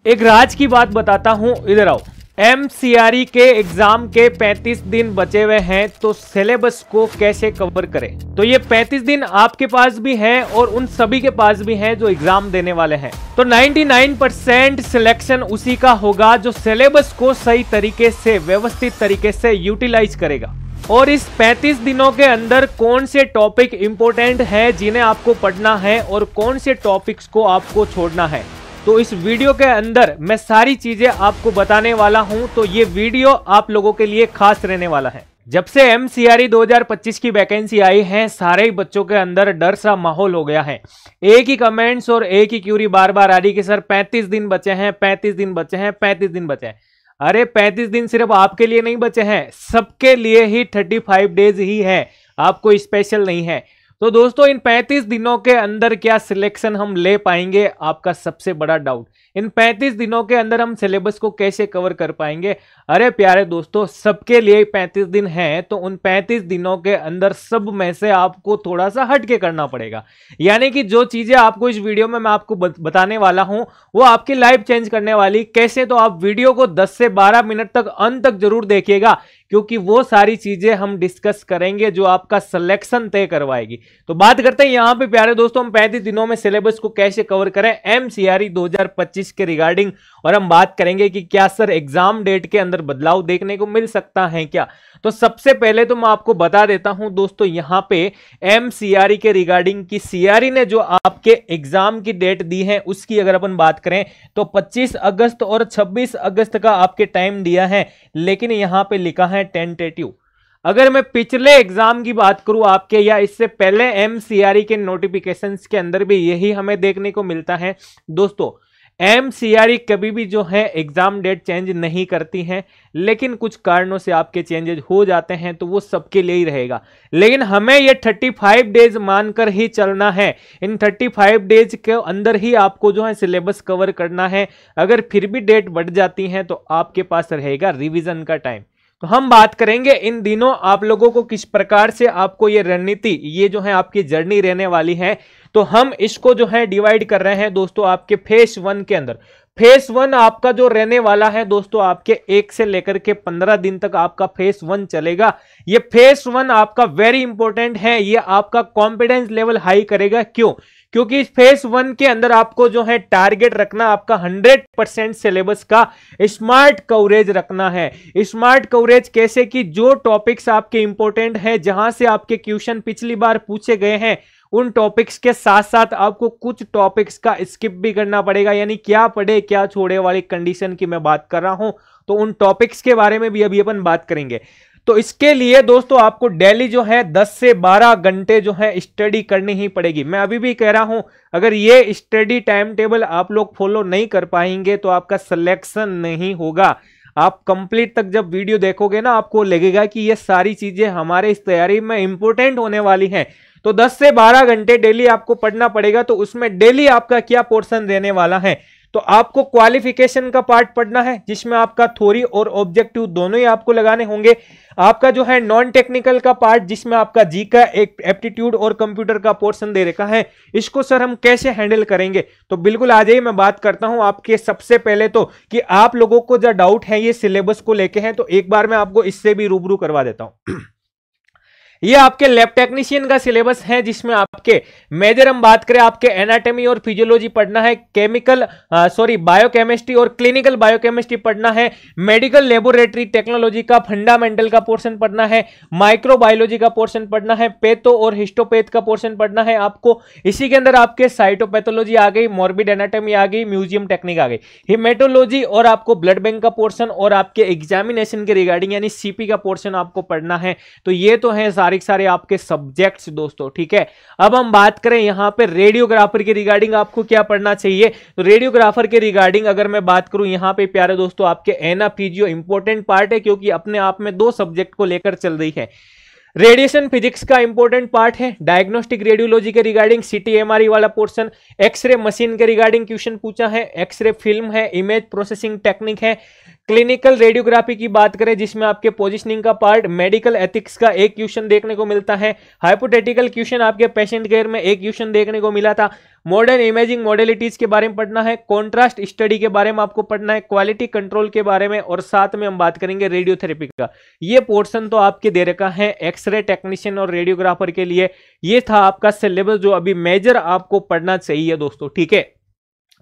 एक राज की बात बताता हूं, इधर आओ। एमसीआरई के एग्जाम के 35 दिन बचे हुए हैं, तो सिलेबस को कैसे कवर करें। तो ये 35 दिन आपके पास भी हैं और उन सभी के पास भी हैं जो एग्जाम देने वाले हैं। तो 99% सिलेक्शन उसी का होगा जो सिलेबस को सही तरीके से, व्यवस्थित तरीके से यूटिलाइज करेगा। और इस 35 दिनों के अंदर कौन से टॉपिक इंपॉर्टेंट है जिन्हें आपको पढ़ना है और कौन से टॉपिक्स को आपको छोड़ना है, तो इस वीडियो के अंदर मैं सारी चीजें आपको बताने वाला हूं। तो ये वीडियो आप लोगों के लिए खास रहने वाला है। जब से एमसीआरई 2025 की वैकेंसी आई है, सारे ही बच्चों के अंदर डर सा माहौल हो गया है। एक ही कमेंट्स और एक ही क्यूरी बार बार आ रही कि सर 35 दिन बचे हैं, 35 दिन बचे हैं, 35 दिन बचे हैं। अरे 35 दिन सिर्फ आपके लिए नहीं बचे हैं, सबके लिए ही 35 डेज ही है, आपको स्पेशल नहीं है। तो दोस्तों इन 35 दिनों के अंदर क्या सिलेक्शन हम ले पाएंगे, आपका सबसे बड़ा डाउट। इन 35 दिनों के अंदर हम सिलेबस को कैसे कवर कर पाएंगे। अरे प्यारे दोस्तों, सबके लिए 35 दिन हैं, तो उन 35 दिनों के अंदर सब में से आपको थोड़ा सा हटके करना पड़ेगा। यानी कि जो चीजें आपको इस वीडियो में मैं आपको बताने वाला हूं वो आपकी लाइफ चेंज करने वाली। कैसे, तो आप वीडियो को 10 से 12 मिनट तक अंत तक जरूर देखिएगा, क्योंकि वो सारी चीजें हम डिस्कस करेंगे जो आपका सिलेक्शन तय करवाएगी। तो बात करते हैं यहां पे प्यारे दोस्तों, हम 35 दिनों में सिलेबस को कैसे कवर करें एमसीआरई 2025 के रिगार्डिंग। और हम बात करेंगे कि क्या सर एग्जाम डेट के अंदर बदलाव देखने को मिल सकता है क्या। तो सबसे पहले तो मैं आपको बता देता हूं दोस्तों, यहां पे एमसीआरई के रिगार्डिंग की सीआरई ने जो आपके एग्जाम की डेट दी है उसकी अगर अपन बात करें तो 25 अगस्त और 26 अगस्त का आपके टाइम दिया है, लेकिन यहां पे लिखा है टेंटेटिव। अगर मैं पिछले एग्जाम की बात करूं आपके, या इससे पहले एमसीआरई के नोटिफिकेशंस के अंदर भी यही हमें देखने को मिलता है दोस्तों। एमसीआरई कभी भी जो है एग्जाम डेट चेंज नहीं करती हैं, लेकिन कुछ कारणों से आपके चेंजेस हो जाते हैं, तो वो सबके लिए ही रहेगा। लेकिन हमें ये 35 डेज मानकर ही चलना है। इन 35 डेज के अंदर ही आपको जो है सिलेबस कवर करना है। अगर फिर भी डेट बढ़ जाती है तो आपके पास रहेगा रिवीजन का टाइम। तो हम बात करेंगे इन दिनों आप लोगों को किस प्रकार से आपको ये रणनीति, ये जो है आपकी जर्नी रहने वाली है। तो हम इसको जो है डिवाइड कर रहे हैं दोस्तों आपके फेज 1 के अंदर। फेज 1 आपका जो रहने वाला है दोस्तों, आपके 1 से लेकर के 15 दिन तक आपका फेज 1 चलेगा। ये फेज 1 आपका वेरी इंपॉर्टेंट है, ये आपका कॉन्फिडेंस लेवल हाई करेगा। क्यों? क्योंकि इस फेज 1 के अंदर आपको जो है टारगेट रखना आपका 100% सिलेबस का स्मार्ट कवरेज रखना है। स्मार्ट कवरेज कैसे कि जो टॉपिक्स आपके इंपॉर्टेंट हैं, जहां से आपके क्वेश्चन पिछली बार पूछे गए हैं, उन टॉपिक्स के साथ साथ आपको कुछ टॉपिक्स का स्किप भी करना पड़ेगा। यानी क्या पढ़े क्या छोड़े वाली कंडीशन की मैं बात कर रहा हूं, तो उन टॉपिक्स के बारे में भी अभी अपन बात करेंगे। तो इसके लिए दोस्तों आपको डेली जो है 10 से 12 घंटे जो है स्टडी करनी ही पड़ेगी। मैं अभी भी कह रहा हूं, अगर ये स्टडी टाइम टेबल आप लोग फॉलो नहीं कर पाएंगे तो आपका सिलेक्शन नहीं होगा। आप कंप्लीट तक जब वीडियो देखोगे ना, आपको लगेगा कि ये सारी चीजें हमारे इस तैयारी में इंपॉर्टेंट होने वाली हैं। तो 10 से 12 घंटे डेली आपको पढ़ना पड़ेगा। तो उसमें डेली आपका क्या पोर्शन देने वाला है, तो आपको क्वालिफिकेशन का पार्ट पढ़ना है, जिसमें आपका थ्योरी और ऑब्जेक्टिव दोनों ही आपको लगाने होंगे। आपका जो है नॉन टेक्निकल का पार्ट, जिसमें आपका जी का एक एप्टीट्यूड और कंप्यूटर का पोर्शन दे रखा है, इसको सर हम कैसे हैंडल करेंगे। तो बिल्कुल आ जाइए, मैं बात करता हूं आपके सबसे पहले तो कि आप लोगों को जो डाउट है ये सिलेबस को लेके है, तो एक बार मैं आपको इससे भी रूबरू करवा देता हूं। ये आपके लैब टेक्नीशियन का सिलेबस है, जिसमें आपके मेजर हम बात करें आपके एनाटॉमी और फिजियोलॉजी पढ़ना है, बायोकेमिस्ट्री और क्लिनिकल बायोकेमिस्ट्री पढ़ना है, मेडिकल लेबोरेटरी टेक्नोलॉजी का फंडामेंटल का पोर्शन पढ़ना है, माइक्रोबायोलॉजी का पोर्शन पढ़ना है, पेथो और हिस्टोपैथ का पोर्शन पढ़ना है आपको। इसी के अंदर आपके साइटोपैथोलॉजी आ गई, मॉर्बिड एनाटॉमी आ गई, म्यूजियम टेक्निक आ गई, हेमेटोलॉजी और आपको ब्लड बैंक का पोर्शन और आपके एग्जामिनेशन के रिगार्डिंग यानी सीपी का पोर्शन आपको पढ़ना है। तो ये तो है सारे आपके सब्जेक्ट्स दोस्तों, ठीक है। अब हम बात करें यहां पे रेडियोग्राफर के रिगार्डिंग आपको क्या पढ़ना चाहिए। तो रेडियोग्राफर के रिगार्डिंग अगर मैं बात करूं यहां पे प्यारे दोस्तों, आपके एना फिजियो इंपॉर्टेंट पार्ट है, क्योंकि अपने आप में 2 सब्जेक्ट को लेकर चल रही है। रेडिएशन फिजिक्स का इंपॉर्टेंट पार्ट है, डायग्नोस्टिक रेडियोलॉजी के रिगार्डिंग सीटी एमआरआई वाला पोर्शन, एक्सरे मशीन के रिगार्डिंग क्वेश्चन पूछा है, एक्सरे फिल्म है, इमेज प्रोसेसिंग टेक्निक है, क्लिनिकल रेडियोग्राफी की बात करें जिसमें आपके पोजीशनिंग का पार्ट, मेडिकल एथिक्स का एक क्वेश्चन देखने को मिलता है, हाइपोथेटिकल क्वेश्चन आपके पेशेंट केयर में एक क्वेश्चन देखने को मिला था, मॉडर्न इमेजिंग मॉडलिटीज के बारे में पढ़ना है, कॉन्ट्रास्ट स्टडी के बारे में आपको पढ़ना है, क्वालिटी कंट्रोल के बारे में, और साथ में हम बात करेंगे रेडियोथेरेपी का। ये पोर्शन तो आपके दे रखा है एक्सरे टेक्नीशियन और रेडियोग्राफर के लिए। ये था आपका सिलेबस जो अभी मेजर आपको पढ़ना चाहिए दोस्तों, ठीक है।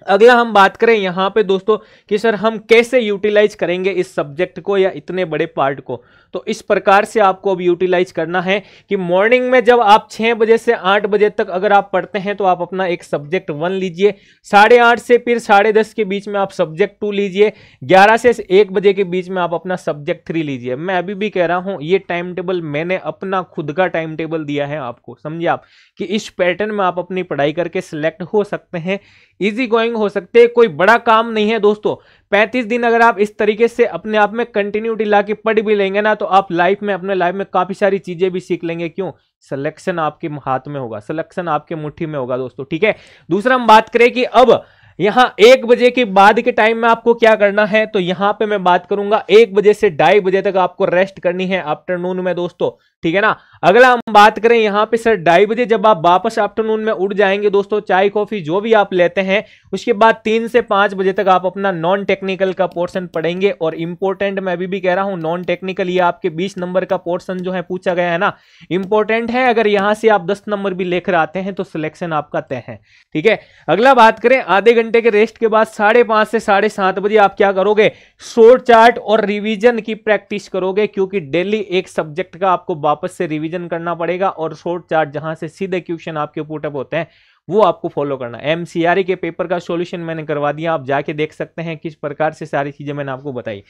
अगला हम बात करें यहां पे दोस्तों कि सर हम कैसे यूटिलाइज करेंगे इस सब्जेक्ट को या इतने बड़े पार्ट को। तो इस प्रकार से आपको अब यूटिलाइज करना है कि मॉर्निंग में जब आप 6 बजे से 8 बजे तक अगर आप पढ़ते हैं तो आप अपना एक सब्जेक्ट 1 लीजिए, 8:30 से फिर 10:30 के बीच में आप सब्जेक्ट 2 लीजिए, 11 से 1 बजे के बीच में आप अपना सब्जेक्ट 3 लीजिए। मैं अभी भी कह रहा हूं ये टाइम टेबल मैंने अपना खुद का टाइम टेबल दिया है आपको, समझिए आप कि इस पैटर्न में आप अपनी पढ़ाई करके सिलेक्ट हो सकते हैं, इजी गोइंग हो सकते हैं, कोई बड़ा काम नहीं है दोस्तों। 35 दिन अगर आप इस तरीके से अपने आप में कंटिन्यूटी ला के पढ़ भी लेंगे ना तो आप लाइफ में अपने लाइफ में काफी सारी चीजें भी सीख लेंगे। क्यों? सिलेक्शन आपके हाथ में होगा, सिलेक्शन आपके मुट्ठी में होगा दोस्तों, ठीक है। दूसरा हम बात करें कि अब यहां 1 बजे के बाद के टाइम में आपको क्या करना है, तो यहां पे मैं बात करूंगा 1 बजे से 2:30 बजे तक आपको रेस्ट करनी है आफ्टरनून में दोस्तों, ठीक है ना। अगला हम बात करें यहां पे सर 2:30 बजे जब आप वापस आफ्टरनून में उठ जाएंगे दोस्तों, चाय कॉफी जो भी आप लेते हैं, उसके बाद 3 से 5 बजे तक आप अपना नॉन टेक्निकल का पोर्शन पढ़ेंगे। और इंपॉर्टेंट मैं अभी भी कह रहा हूं, नॉन टेक्निकल ये आपके 20 नंबर का पोर्शन जो है पूछा गया है ना, इंपॉर्टेंट है। अगर यहां से आप 10 नंबर भी लेकर आते हैं तो सिलेक्शन आपका तय है, ठीक है। अगला बात करें आधे घंटे के रेस्ट के बाद 5:30 से 7:30 बजे आप क्या करोगे, शॉर्ट चार्ट और रिवीजन की प्रैक्टिस करोगे, क्योंकि डेली एक सब्जेक्ट का आपको वापस से रिवीजन करना पड़ेगा। और शॉर्ट चार्ट जहां से सीधे क्वेश्चन आपके पुटअप होते हैं वो आपको फॉलो करना है। एमसीआरई के पेपर का सॉल्यूशन मैंने करवा दिया, आप जाके देख सकते हैं किस प्रकार से सारी चीजें मैंने आपको बताई।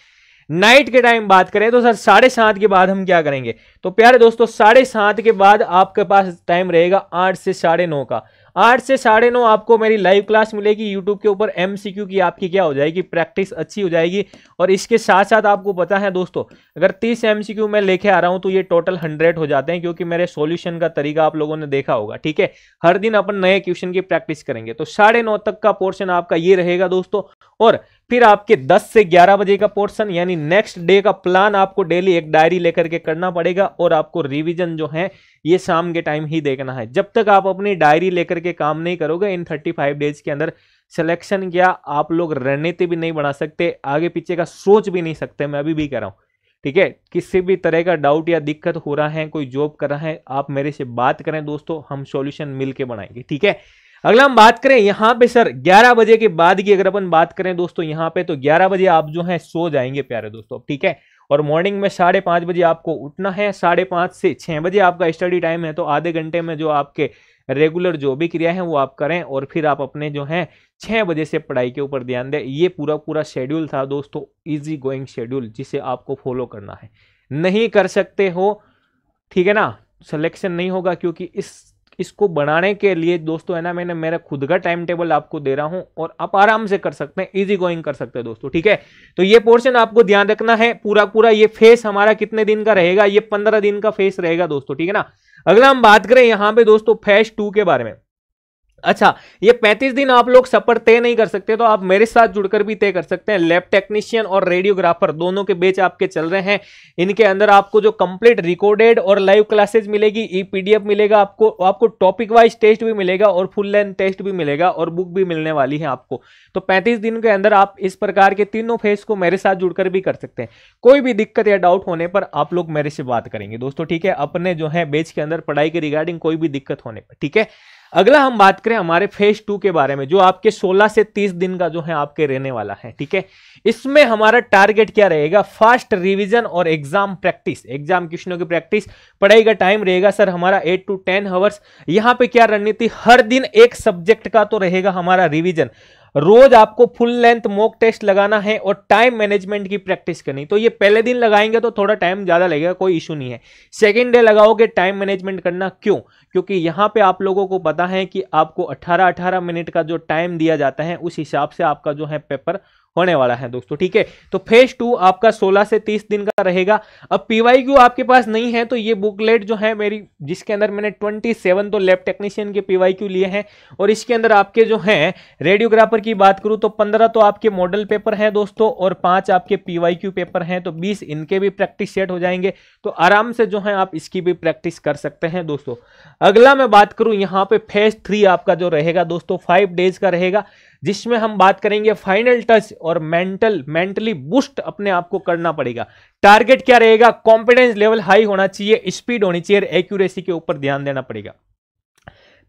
नाइट के टाइम बात करें तो सर 7:30 के बाद हम क्या करेंगे, तो प्यारे दोस्तों 7:30 के बाद आपके पास टाइम रहेगा 8 से 9:30 का। 8 से 9:30 आपको मेरी लाइव क्लास मिलेगी यूट्यूब के ऊपर, एमसीक्यू की आपकी क्या हो जाएगी, प्रैक्टिस अच्छी हो जाएगी। और इसके साथ साथ आपको पता है दोस्तों, अगर 30 एमसीक्यू मैं लेके आ रहा हूं तो ये टोटल 100 हो जाते हैं, क्योंकि मेरे सॉल्यूशन का तरीका आप लोगों ने देखा होगा, ठीक है। हर दिन अपन नए क्वेश्चन की प्रैक्टिस करेंगे। तो 9:30 तक का पोर्शन आपका ये रहेगा दोस्तों। और फिर आपके 10 से 11 बजे का पोर्शन, यानी नेक्स्ट डे का प्लान आपको डेली एक डायरी लेकर के करना पड़ेगा। और आपको रिवीजन जो है ये शाम के टाइम ही देखना है। जब तक आप अपनी डायरी लेकर के काम नहीं करोगे इन 35 डेज के अंदर, सिलेक्शन क्या आप लोग रणनीति भी नहीं बना सकते, आगे पीछे का सोच भी नहीं सकते। मैं अभी भी कह रहा हूं, ठीक है। किसी भी तरह का डाउट या दिक्कत हो रहा है, कोई जॉब कर रहा है, आप मेरे से बात करें दोस्तों, हम सॉल्यूशन मिलके बनाएंगे, ठीक है। अगला हम बात करें यहां पे सर 11 बजे के बाद की अगर अपन बात करें दोस्तों यहां पे, तो 11 बजे आप जो है सो जाएंगे प्यारे दोस्तों, ठीक है। और मॉर्निंग में 5:30 बजे आपको उठना है। 5:30 से 6 बजे आपका स्टडी टाइम है। तो आधे घंटे में जो आपके रेगुलर जो भी क्रिया है वो आप करें, और फिर आप अपने जो है 6 बजे से पढ़ाई के ऊपर ध्यान दें। ये पूरा शेड्यूल था दोस्तों, इजी गोइंग शेड्यूल, जिसे आपको फॉलो करना है। नहीं कर सकते हो, ठीक है ना, सिलेक्शन नहीं होगा। क्योंकि इसको बनाने के लिए दोस्तों है ना, मैंने मेरा खुद का टाइम टेबल आपको दे रहा हूं, और आप आराम से कर सकते हैं, इजी गोइंग कर सकते हैं दोस्तों, ठीक है। तो ये पोर्शन आपको ध्यान रखना है। पूरा ये फेस हमारा कितने दिन का रहेगा, ये 15 दिन का फेस रहेगा दोस्तों, ठीक है ना। अगला हम बात करें यहां पे दोस्तों फेज 2 के बारे में। अच्छा, ये 35 दिन आप लोग सफर तय नहीं कर सकते, तो आप मेरे साथ जुड़कर भी तय कर सकते हैं। लैब टेक्नीशियन और रेडियोग्राफर दोनों के बैच आपके चल रहे हैं। इनके अंदर आपको जो कंप्लीट रिकॉर्डेड और लाइव क्लासेस मिलेगी, ई पीडीएफ मिलेगा आपको टॉपिक वाइज टेस्ट भी मिलेगा और फुल लेंथ टेस्ट भी मिलेगा, और बुक भी मिलने वाली है आपको। तो 35 दिन के अंदर आप इस प्रकार के तीनों फेज को मेरे साथ जुड़कर भी कर सकते हैं। कोई भी दिक्कत या डाउट होने पर आप लोग मेरे से बात करेंगे दोस्तों, ठीक है। अपने जो है बैच के अंदर पढ़ाई के रिगार्डिंग कोई भी दिक्कत होने पर, ठीक है। अगला हम बात करें हमारे फेज 2 के बारे में, जो आपके 16 से 30 दिन का जो है आपके रहने वाला है, ठीक है। इसमें हमारा टारगेट क्या रहेगा, फास्ट रिवीजन और एग्जाम प्रैक्टिस, एग्जाम क्वेश्चनों की प्रैक्टिस। पढ़ाई का टाइम रहेगा सर हमारा 8 to 10 आवर्स। यहां पे क्या रणनीति, हर दिन एक सब्जेक्ट का तो रहेगा हमारा रिवीजन। रोज आपको फुल लेंथ मॉक टेस्ट लगाना है और टाइम मैनेजमेंट की प्रैक्टिस करनी। तो ये पहले दिन लगाएंगे तो थोड़ा टाइम ज्यादा लगेगा, कोई इशू नहीं है। सेकंड डे लगाओगे टाइम मैनेजमेंट करना, क्यों, क्योंकि यहां पे आप लोगों को पता है कि आपको 18-18 मिनट का जो टाइम दिया जाता है, उस हिसाब से आपका जो है पेपर होने वाला है दोस्तों, ठीक है। तो फेज 2 आपका 16 से 30 दिन का रहेगा। अब पीवाईक्यू आपके पास नहीं है तो ये बुकलेट जो है मेरी, जिसके अंदर मैंने 27 तो लैब टेक्नीशियन के पीवाईक्यू लिए हैं, और इसके अंदर आपके जो है रेडियोग्राफर की बात करूं तो 15 तो आपके मॉडल पेपर हैं दोस्तों और 5 आपके पीवाईक्यू पेपर हैं, तो 20 इनके भी प्रैक्टिस सेट हो जाएंगे। तो आराम से जो है आप इसकी भी प्रैक्टिस कर सकते हैं दोस्तों। अगला मैं बात करूं यहाँ पे फेज 3 आपका जो रहेगा दोस्तों 5 डेज का रहेगा, जिसमें हम बात करेंगे फाइनल टच और मेंटली बूस्ट अपने आप को करना पड़ेगा। टारगेट क्या रहेगा? कॉन्फिडेंस लेवल हाई होना चाहिए, स्पीड होनी चाहिए, एक्यूरेसी के ऊपर ध्यान देना पड़ेगा।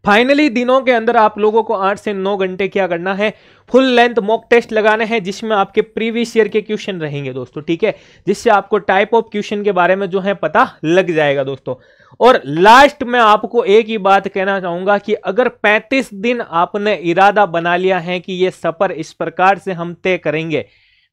फाइनली दिनों के अंदर आप लोगों को 8 से 9 घंटे क्या करना है? फुल लेंथ मॉक टेस्ट लगाने हैं, जिसमें आपके प्रीवियस ईयर के क्वेश्चन रहेंगे दोस्तों, ठीक है, जिससे आपको टाइप ऑफ क्वेश्चन के बारे में जो है पता लग जाएगा दोस्तों। और लास्ट में आपको एक ही बात कहना चाहूंगा कि अगर 35 दिन आपने इरादा बना लिया है कि ये सफर इस प्रकार से हम तय करेंगे,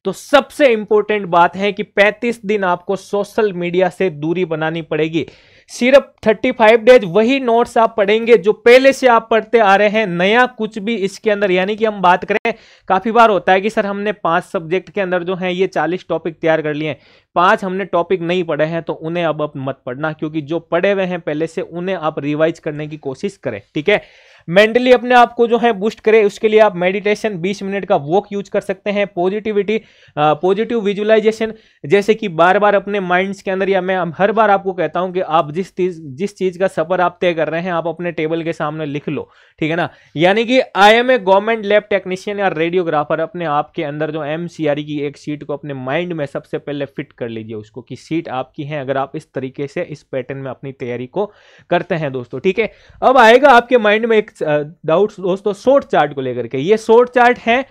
तो सबसे इंपॉर्टेंट बात है कि 35 दिन आपको सोशल मीडिया से दूरी बनानी पड़ेगी। सिर्फ 35 डेज वही नोट्स आप पढ़ेंगे जो पहले से आप पढ़ते आ रहे हैं, नया कुछ भी इसके अंदर। यानी कि हम बात करें, काफी बार होता है कि सर हमने 5 सब्जेक्ट के अंदर जो है ये 40 टॉपिक तैयार कर लिए हैं, 5 हमने टॉपिक नहीं पढ़े हैं, तो उन्हें अब मत पढ़ना, क्योंकि जो पढ़े हुए हैं पहले से उन्हें आप रिवाइज करने की कोशिश करें, ठीक है। मेंटली अपने आप को जो है बूस्ट करें, उसके लिए आप मेडिटेशन 20 मिनट का वॉक यूज कर सकते हैं, पॉजिटिव विजुअलाइजेशन, जैसे कि बार बार अपने माइंड्स के अंदर, या मैं हर बार आपको कहता हूं कि आप जिस चीज का सफर आप तय कर रहे हैं आप अपने टेबल के सामने लिख लो, ठीक है ना। यानी कि I am a government lab technician या रेडियोग्राफर, अपने आप के अंदर जो एमसीआरई की एक सीट को अपने माइंड में सबसे पहले फिट कर लीजिए उसको, कि सीट आपकी है, अगर आप इस तरीके से इस पैटर्न में अपनी तैयारी को करते हैं दोस्तों, ठीक है। अब आएगा आपके माइंड में एक डाउट दोस्तों शॉर्ट चार्ट को लेकर के। ये शॉर्ट चार्ट है,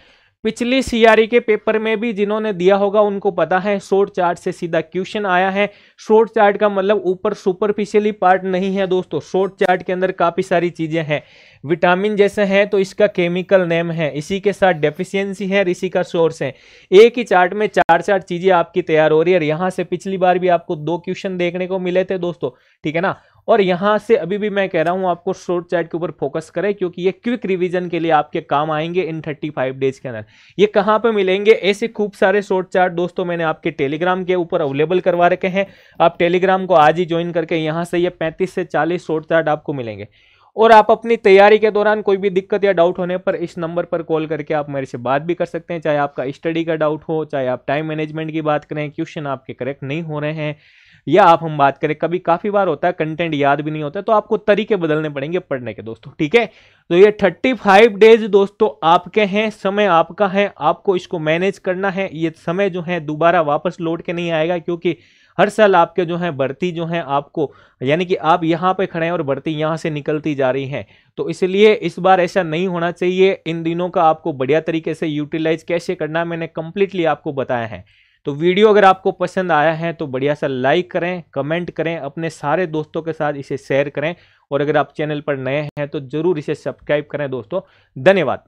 पिछली सीआरई के पेपर में भी जिन्होंने दिया होगा उनको पता है, शॉर्ट चार्ट से सीधा क्वेश्चन आया है। शॉर्ट चार्ट का मतलब ऊपर सुपरफिशियली पार्ट नहीं है दोस्तों, शॉर्ट चार्ट के अंदर काफी सारी चीजें हैं। विटामिन जैसे है तो इसका केमिकल नेम है, इसी के साथ डेफिशिएंसी है, इसी का सोर्स है। एक ही चार्ट में 4 चीजें आपकी तैयार हो रही है। यहां से पिछली बार भी आपको 2 क्वेश्चन देखने को मिले थे दोस्तों, ठीक है ना। और यहां से अभी भी मैं कह रहा हूं आपको शॉर्ट चार्ट के ऊपर फोकस करें, क्योंकि ये क्विक रिवीजन के लिए आपके काम आएंगे इन 35 डेज के अंदर। ये कहां पे मिलेंगे? ऐसे खूब सारे शॉर्ट चार्ट दोस्तों मैंने आपके टेलीग्राम के ऊपर अवेलेबल करवा रखे हैं। आप टेलीग्राम को आज ही ज्वाइन करके यहां से ये 35 से 40 शॉर्ट चार्ट आपको मिलेंगे। और आप अपनी तैयारी के दौरान कोई भी दिक्कत या डाउट होने पर इस नंबर पर कॉल करके आप मेरे से बात भी कर सकते हैं, चाहे आपका स्टडी का डाउट हो, चाहे आप टाइम मैनेजमेंट की बात करें, क्वेश्चन आपके करेक्ट नहीं हो रहे हैं, या आप हम बात करें कभी काफी बार होता है कंटेंट याद भी नहीं होता, तो आपको तरीके बदलने पड़ेंगे पढ़ने के दोस्तों, ठीक है। तो ये 35 डेज दोस्तों आपके हैं, समय आपका है, आपको इसको मैनेज करना है। ये समय जो है दोबारा वापस लौट के नहीं आएगा, क्योंकि हर साल आपके जो है भर्ती जो है आपको, यानी कि आप यहाँ पे खड़े हैं और भर्ती यहाँ से निकलती जा रही है, तो इसलिए इस बार ऐसा नहीं होना चाहिए। इन दिनों का आपको बढ़िया तरीके से यूटिलाइज कैसे करना है मैंने कंप्लीटली आपको बताया है। तो वीडियो अगर आपको पसंद आया है तो बढ़िया सा लाइक करें, कमेंट करें, अपने सारे दोस्तों के साथ इसे शेयर करें, और अगर आप चैनल पर नए हैं तो जरूर इसे सब्सक्राइब करें दोस्तों। धन्यवाद।